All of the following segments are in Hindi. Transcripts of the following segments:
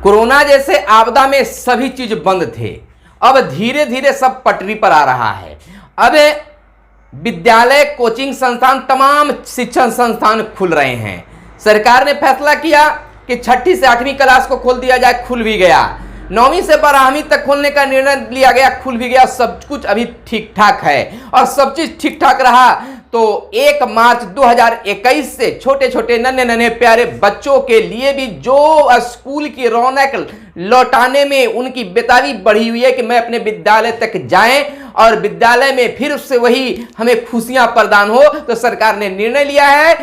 कोरोना जैसे आपदा में सभी चीज बंद थे, अब धीरे धीरे सब पटरी पर आ रहा है। अब विद्यालय, कोचिंग संस्थान, तमाम शिक्षण संस्थान खुल रहे हैं। सरकार ने फैसला किया कि 6ठी से 8वीं क्लास को खोल दिया जाए, खुल भी गया। 9वीं से 12वीं तक खोलने का निर्णय लिया गया, खुल भी गया। सब कुछ अभी ठीक ठाक है और सब चीज ठीक ठाक रहा तो 1 मार्च 2021 से छोटे छोटे नन्हे नन्हे प्यारे बच्चों के लिए भी जो स्कूल की रौनक लौटाने में उनकी बेताबी बढ़ी हुई है कि मैं अपने विद्यालय तक जाएं और विद्यालय में फिर उससे वही हमें खुशियां प्रदान हो, तो सरकार ने निर्णय लिया है,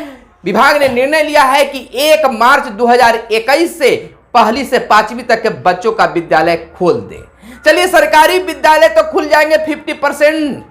विभाग ने निर्णय लिया है कि 1 मार्च 2021 से 1ली से 5वीं तक के बच्चों का विद्यालय खोल दे। चलिए, सरकारी विद्यालय तो खुल जाएंगे, 50%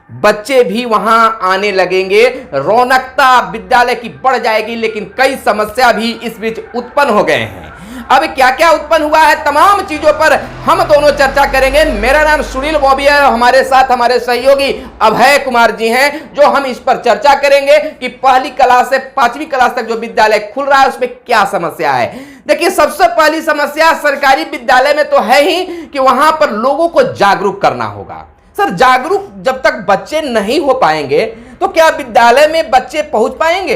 बच्चे भी वहां आने लगेंगे, रौनकता विद्यालय की बढ़ जाएगी। लेकिन कई समस्या भी इस बीच उत्पन्न हो गए हैं। अब क्या क्या उत्पन्न हुआ है, तमाम चीजों पर हम दोनों चर्चा करेंगे। मेरा नाम सुनील बॉबी है, हमारे साथ हमारे सहयोगी अभय कुमार जी हैं, जो हम इस पर चर्चा करेंगे कि 1ली क्लास से 5वीं क्लास तक जो विद्यालय खुल रहा है उसमें क्या समस्या है। देखिए, सबसे पहली समस्या सरकारी विद्यालय में तो है ही कि वहां पर लोगों को जागरूक करना होगा। सर, जागरूक जब तक बच्चे नहीं हो पाएंगे तो क्या विद्यालय में बच्चे पहुंच पाएंगे?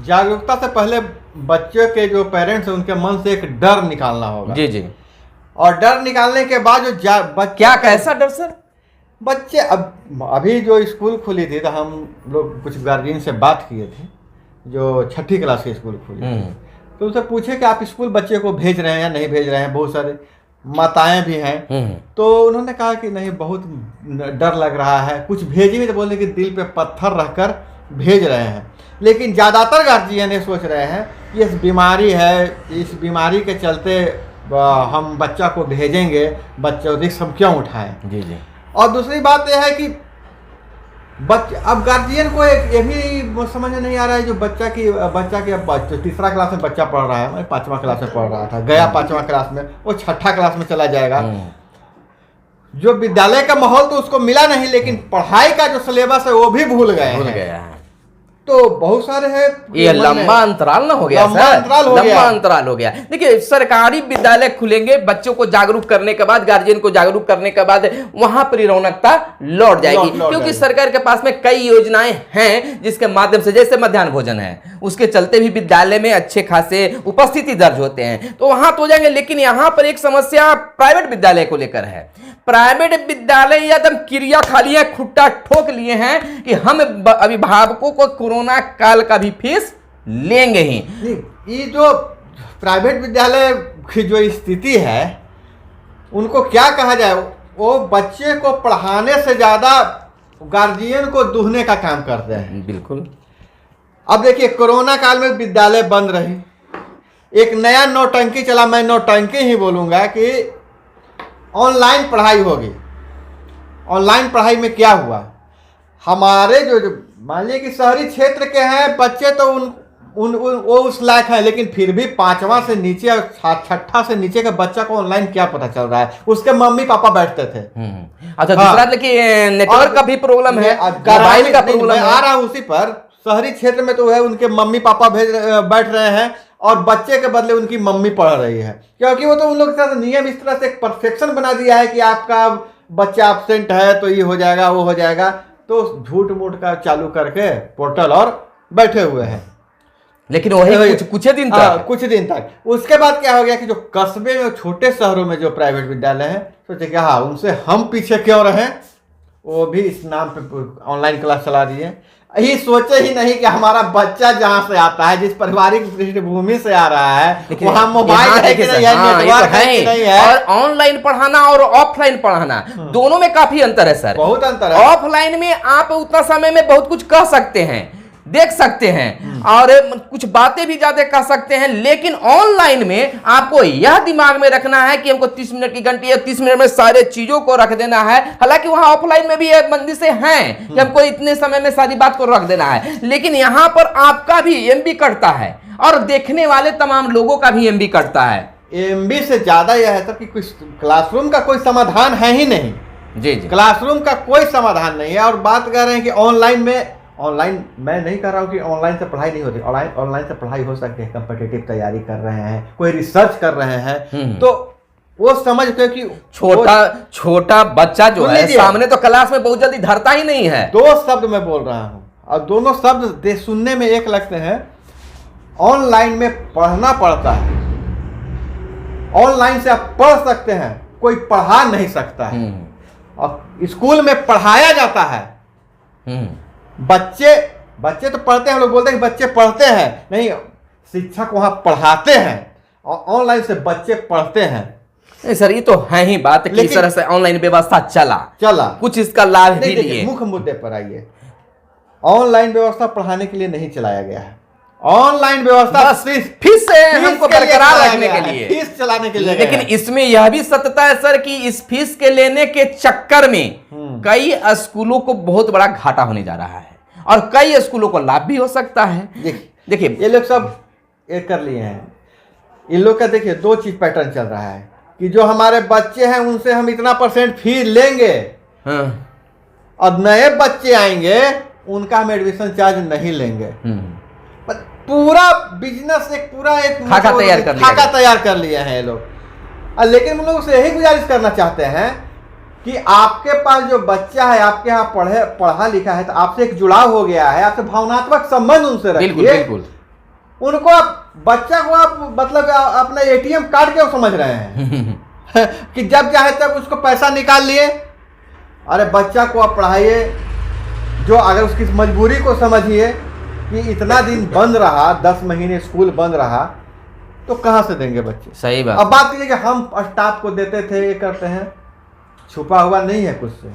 जागरूकता से पहले बच्चे के जो पेरेंट्स हैं उनके मन से एक डर निकालना होगा। जी जी। और डर निकालने के बाद जो क्या कैसा डर सर? बच्चे अभी जो स्कूल खुली थी तो हम लोग कुछ गार्जियन से बात किए थे जो 6ठी क्लास के स्कूल खुली थी, तो उनसे पूछे कि आप स्कूल बच्चे को भेज रहे हैं या नहीं भेज रहे हैं। बहुत सारे माताएं भी हैं, तो उन्होंने कहा कि नहीं, बहुत डर लग रहा है। कुछ भेजी तो बोलने कि दिल पे पत्थर रखकर भेज रहे हैं। लेकिन ज़्यादातर गार्जियन ये सोच रहे हैं कि इस बीमारी है, इस बीमारी के चलते हम बच्चा को भेजेंगे, बच्चों रिस्क हम क्यों उठाएं। जी जी। और दूसरी बात यह है कि अब गार्जियन को ये भी समझ में नहीं आ रहा है, जो बच्चा की अब 3रा क्लास में बच्चा पढ़ रहा है, 5वां क्लास में पढ़ रहा था, गया 5वां क्लास में, वो 6ठा क्लास में चला जाएगा। जो विद्यालय का माहौल तो उसको मिला नहीं, लेकिन पढ़ाई का जो सिलेबस है वो भी भूल गया है। तो बहुत सारे हैं, ये लंबा अंतराल ना हो गया, लंबा अंतराल हो गया। देखिए, सरकारी विद्यालय खुलेंगे, बच्चों को जागरूक करने के बाद, गार्जियन को जागरूक करने के बाद वहां पर रौनकता लौट जाएगी, क्योंकि सरकार के पास में कई योजनाएं हैं जिसके माध्यम से, जैसे मध्याह्न भोजन है, उसके चलते भी विद्यालय में अच्छे खासे उपस्थिति दर्ज होते हैं, तो वहां तो हो जाएंगे। लेकिन यहां पर एक समस्या प्राइवेट विद्यालय को लेकर है। प्राइवेट विद्यालय एकदम क्रिया खाली खुट्टा ठोक लिए हैं कि हम अभिभावकों को कोरोना काल का भी फीस लेंगे ही। ये जो प्राइवेट विद्यालय की जो स्थिति है, उनको क्या कहा जाए, वो बच्चे को पढ़ाने से ज्यादा गार्जियन को दूहने का काम करते हैं। बिल्कुल। अब देखिए, कोरोना काल में विद्यालय बंद रही, एक नया नौटंकी चला, मैं नौटंकी ही बोलूंगा कि ऑनलाइन पढ़ाई होगी। ऑनलाइन पढ़ाई में क्या हुआ, हमारे जो मान लीजिए कि शहरी क्षेत्र के हैं बच्चे, तो वो उस लायक है, लेकिन फिर भी 5वां से नीचे और 6ठा से नीचे का बच्चा को ऑनलाइन क्या पता चल रहा है, उसके मम्मी पापा बैठते थे। अच्छा, दूसरा देखिए, नेटवर्क का भी प्रॉब्लम है, मोबाइल का प्रॉब्लम है। आ रहा हूं उसी पर, शहरी क्षेत्र में तो है उनके मम्मी पापा बैठ रहे हैं और बच्चे के बदले उनकी मम्मी पढ़ रही है, क्योंकि वो तो उन लोग के साथ नियम इस तरह से एक परफेक्शन बना दिया है कि आपका बच्चा एब्सेंट है तो ये हो जाएगा, वो हो जाएगा, तो झूठ मूठ का चालू करके पोर्टल और बैठे हुए हैं। लेकिन वही कुछ दिन तक उसके बाद क्या हो गया कि जो कस्बे में, छोटे शहरों में जो प्राइवेट विद्यालय है, सोचे कि हाँ, उनसे हम पीछे क्यों रहें, वो भी इस नाम पे ऑनलाइन क्लास चला दिए। यही सोचे ही नहीं कि हमारा बच्चा जहां से आता है, जिस पारिवारिक पृष्ठभूमि से आ रहा है, वहां मोबाइल है कि नहीं है, नेटवर्क है कि नहीं है। और ऑनलाइन पढ़ाना और ऑफलाइन पढ़ाना दोनों में काफी अंतर है सर, बहुत अंतर है। ऑफलाइन में आप उतना समय में बहुत कुछ कह सकते हैं, देख सकते हैं और कुछ बातें भी ज्यादा कह सकते हैं, लेकिन ऑनलाइन में आपको यह दिमाग में रखना है कि हमको 30 मिनट की घंटी या 30 मिनट में सारे चीजों को रख देना है। हालांकि वहां ऑफलाइन में भी ये बंदिशें हैं कि हमको इतने समय में सारी बात को रख देना है, लेकिन यहां पर आपका भी एमबी कटता है और देखने वाले तमाम लोगों का भी एमबी कटता है। एमबी से ज्यादा यह है कि कुछ क्लासरूम का कोई समाधान है ही नहीं। जी जी, क्लासरूम का कोई समाधान नहीं है। और बात कर रहे हैं कि ऑनलाइन में ऑनलाइन मैं नहीं कर रहा हूँ कि ऑनलाइन से पढ़ाई नहीं होती, ऑनलाइन से पढ़ाई हो सकती है। कम्पिटिटिव तैयारी कर रहे हैं, कोई रिसर्च कर रहे हैं, तो वो समझते कि छोटा बच्चा जो है सामने तो क्लास में बहुत जल्दी धरता ही नहीं है। 2 शब्द मैं बोल रहा हूँ और दोनों शब्द सुनने में एक लगते हैं। ऑनलाइन में पढ़ना पड़ता है, ऑनलाइन से आप पढ़ सकते हैं, कोई पढ़ा नहीं सकता है। और स्कूल में पढ़ाया जाता है, बच्चे तो पढ़ते हैं, लोग बोलते हैं कि बच्चे पढ़ते हैं, नहीं, शिक्षक वहां पढ़ाते हैं और ऑनलाइन से बच्चे पढ़ते हैं। नहीं सर, ये तो है ही बात कि इस तरह से ऑनलाइन व्यवस्था चला कुछ इसका लाभ भी लिए। मुख्य मुद्दे पर आइए। ऑनलाइन व्यवस्था पढ़ाने के लिए नहीं चलाया गया है, ऑनलाइन व्यवस्था फीस से हमको बरकरार रखने के लिए, फीस चलाने के लिए। लेकिन इसमें यह भी सत्यता है सर कि इस फीस के लेने के चक्कर में कई स्कूलों को बहुत बड़ा घाटा होने जा रहा है और कई स्कूलों को लाभ भी हो सकता है। देखिए ये लोग सब एक कर लिए हैं। इन लोग का देखिए 2 चीज पैटर्न चल रहा है कि जो हमारे बच्चे हैं उनसे हम इतना % फीस लेंगे, और नए बच्चे आएंगे उनका हम एडमिशन चार्ज नहीं लेंगे। पूरा बिजनेस एक खाका तैयार कर लिया है ये लोग। लेकिन हम लोग से यही गुजारिश करना चाहते हैं कि आपके पास जो बच्चा है, आपके यहाँ पढ़ा लिखा है, तो आपसे एक जुड़ाव हो गया है, आपसे भावनात्मक संबंध उनसे रखिए। उनको आप बच्चा को आप मतलब अपना ATM कार्ड क्यों समझ रहे हैं कि जब चाहे तब उसको पैसा निकाल लिए। अरे बच्चा को आप पढ़ाइए, जो अगर उसकी मजबूरी को समझिए कि इतना दिन बंद रहा, 10 महीने स्कूल बंद रहा, तो कहाँ से देंगे बच्चे। सही बात। अब बात कीजिए कि हम स्टाफ को देते थे, ये करते हैं, छुपा हुआ नहीं है कुछ से।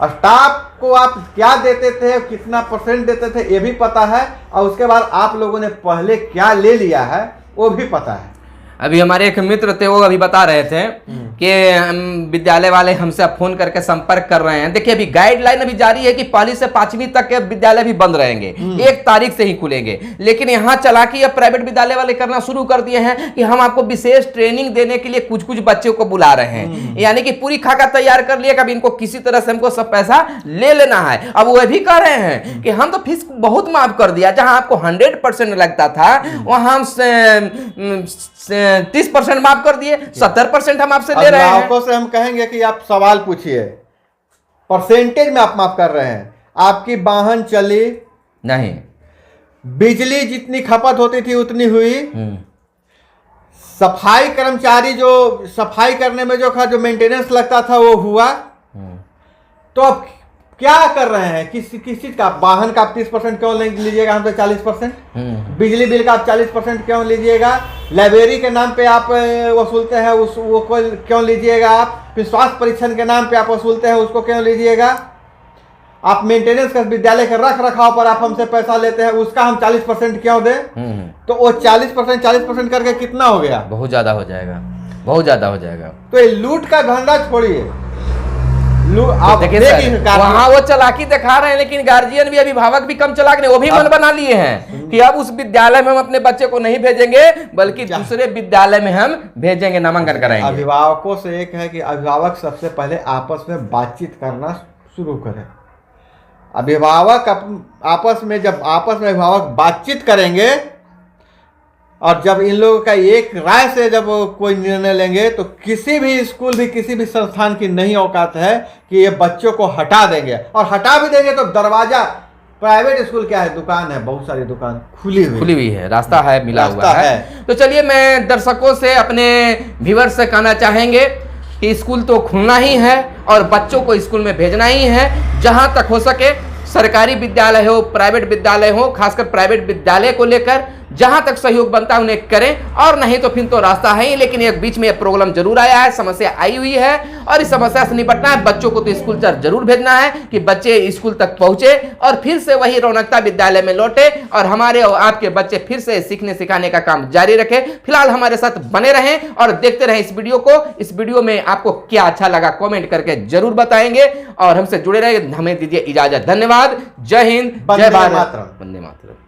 स्टाफ को आप क्या देते थे, कितना % देते थे, ये भी पता है, और उसके बाद आप लोगों ने पहले क्या ले लिया है वो भी पता है। अभी हमारे एक मित्र थे, वो अभी बता रहे थे कि विद्यालय वाले हमसे फोन करके संपर्क कर रहे हैं। देखिए अभी गाइडलाइन अभी जारी है कि 1ली से 5वीं तक के विद्यालय भी बंद रहेंगे, 1 तारीख से ही खुलेंगे। लेकिन यहाँ चालाकी अब प्राइवेट विद्यालय वाले करना शुरू कर दिए हैं कि हम आपको विशेष ट्रेनिंग देने के लिए कुछ बच्चों को बुला रहे हैं, यानी कि पूरी खाका तैयार कर लिया कि अब इनको किसी तरह से हमको सब पैसा ले लेना है। अब वो भी कह रहे हैं कि हम तो फीस बहुत माफ कर दिया, जहां आपको 100% लगता था वहां हम 30% माफ कर दिए, 70% हम आपसे ले रहे हैं। अभिभावकों से हम कहेंगे कि आप सवाल पूछिए, % में आप माफ कर रहे हैं। आपकी वाहन चली नहीं, बिजली जितनी खपत होती थी उतनी हुई, सफाई कर्मचारी जो सफाई करने में जो मेंटेनेंस लगता था वो हुआ। तो अब क्या कर रहे हैं, किस चीज का, वाहन का आप 30% क्यों लीजिएगा, हम तो 40%, बिजली बिल का आप 40% क्यों लीजिएगा, लाइब्रेरी के नाम पे आप वसूलते हैं वो क्यों लीजिएगा, आप फिर स्वास्थ्य परीक्षण के नाम पे आप वसूलते हैं उसको क्यों लीजिएगा, आप मेंटेनेंस का विद्यालय के रख रखाव पर आप हमसे पैसा लेते हैं उसका हम 40% क्यों दें। तो वो 40% करके कितना हो गया, बहुत ज्यादा हो जाएगा, बहुत ज्यादा हो जाएगा। तो ये लूट का धंधा छोड़िए, वहां वो चालाकी दिखा रहे हैं, लेकिन गार्जियन भी, अभिभावक भी कम चालाक नहीं, वो भी मन बना लिए हैं कि अब उस विद्यालय में हम अपने बच्चे को नहीं भेजेंगे बल्कि दूसरे विद्यालय में हम भेजेंगे, नामांकन कराएंगे। अभिभावकों से एक है कि अभिभावक सबसे पहले आपस में बातचीत करना शुरू करें। अभिभावक आपस में अभिभावक बातचीत करेंगे और जब इन लोगों का एक राय से जब कोई निर्णय लेंगे तो किसी भी स्कूल भी किसी भी संस्थान की नहीं औकात है कि ये बच्चों को हटा देंगे, और हटा भी देंगे तो दरवाजा, प्राइवेट स्कूल क्या है, दुकान है, बहुत सारी दुकान खुली हुई है, रास्ता है, मिला हुआ है। तो चलिए मैं दर्शकों से, अपने व्यूअर्स से कहना चाहेंगे कि स्कूल तो खुलना ही है और बच्चों को स्कूल में भेजना ही है। जहां तक हो सके सरकारी विद्यालय हो, प्राइवेट विद्यालय हो, खासकर प्राइवेट विद्यालय को लेकर जहां तक सहयोग बनता है उन्हें करें, और नहीं तो फिर तो रास्ता है ही। लेकिन एक बीच में प्रॉब्लम जरूर आया है, समस्या आई हुई है, और इस समस्या से निपटना है। बच्चों को तो स्कूल तक जरूर भेजना है कि बच्चे स्कूल तक पहुंचे और फिर से वही रौनकता विद्यालय में लौटे, और हमारे और आपके बच्चे फिर से सीखने सिखाने का काम जारी रखें। फिलहाल हमारे साथ बने रहें और देखते रहें इस वीडियो को। इस वीडियो में आपको क्या अच्छा लगा कमेंट करके जरूर बताएंगे, और हमसे जुड़े रहे। हमें दीजिए इजाजत। धन्यवाद। जय हिंद, जय भारत, वंदे मातरम।